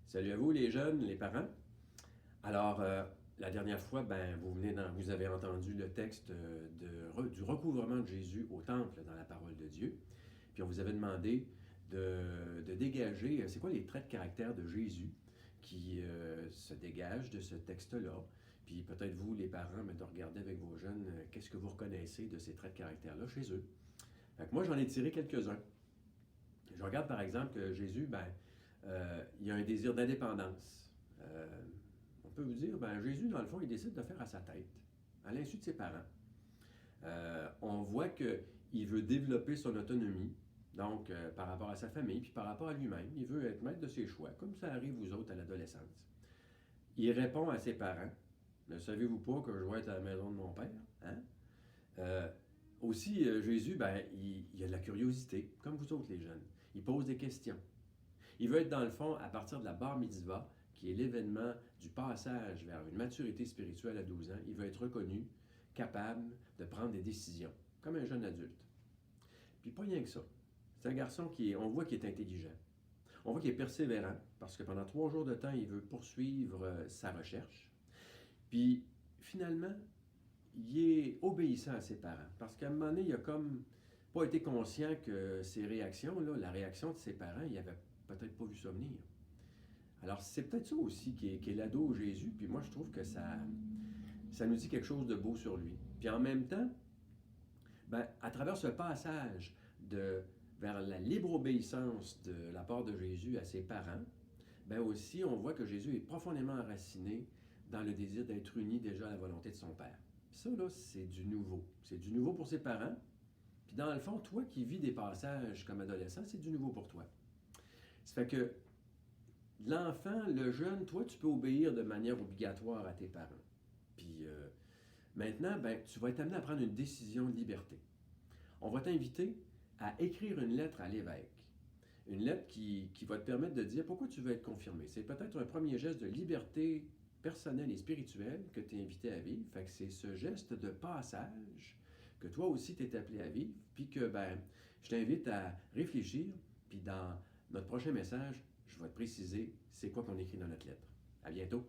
Salut à vous les jeunes, les parents. Alors, la dernière fois, vous avez entendu le texte du recouvrement de Jésus au temple dans la parole de Dieu. Puis on vous avait demandé de dégager, c'est quoi les traits de caractère de Jésus qui se dégagent de ce texte-là. Puis peut-être vous, les parents, de regarder avec vos jeunes, qu'est-ce que vous reconnaissez de ces traits de caractère-là chez eux. Fait que moi, j'en ai tiré quelques-uns. Je regarde par exemple que Jésus, il a un désir d'indépendance. On peut vous dire, Jésus, dans le fond, il décide de faire à sa tête, à l'insu de ses parents. On voit qu'il veut développer son autonomie, donc par rapport à sa famille, puis par rapport à lui-même. Il veut être maître de ses choix, comme ça arrive vous autres à l'adolescence. Il répond à ses parents, ne savez-vous pas que je vais être à la maison de mon père? Hein? Euh, Aussi, Jésus, il a de la curiosité, comme vous autres les jeunes. Il pose des questions. Il veut être dans le fond, à partir de la bar mitzvah, qui est l'événement du passage vers une maturité spirituelle à 12 ans, il veut être reconnu, capable de prendre des décisions, comme un jeune adulte. Puis pas rien que ça. C'est un garçon on voit qu'il est intelligent. On voit qu'il est persévérant, parce que pendant 3 jours de temps, il veut poursuivre sa recherche. Puis finalement, il est obéissant à ses parents. Parce qu'à un moment donné, il a comme pas été conscient que ses réactions, là, la réaction de ses parents, il avait peut-être pas vu ça venir. Alors, c'est peut-être ça aussi qui est l'ado Jésus, puis moi, je trouve que ça nous dit quelque chose de beau sur lui. Puis en même temps, à travers ce passage vers la libre obéissance de la part de Jésus à ses parents, aussi, on voit que Jésus est profondément enraciné dans le désir d'être uni déjà à la volonté de son Père. Puis ça, là, c'est du nouveau. C'est du nouveau pour ses parents. Puis dans le fond, toi qui vis des passages comme adolescent, c'est du nouveau pour toi. Ça fait que l'enfant, le jeune, toi, tu peux obéir de manière obligatoire à tes parents. Puis maintenant, tu vas être amené à prendre une décision de liberté. On va t'inviter à écrire une lettre à l'évêque. Une lettre qui va te permettre de dire pourquoi tu veux être confirmé. C'est peut-être un premier geste de liberté personnelle et spirituelle que tu es invité à vivre. Fait que c'est ce geste de passage que toi aussi tu es appelé à vivre, puis que je t'invite à réfléchir, puis dans notre prochain message, je vais te préciser c'est quoi qu'on écrit dans notre lettre. À bientôt!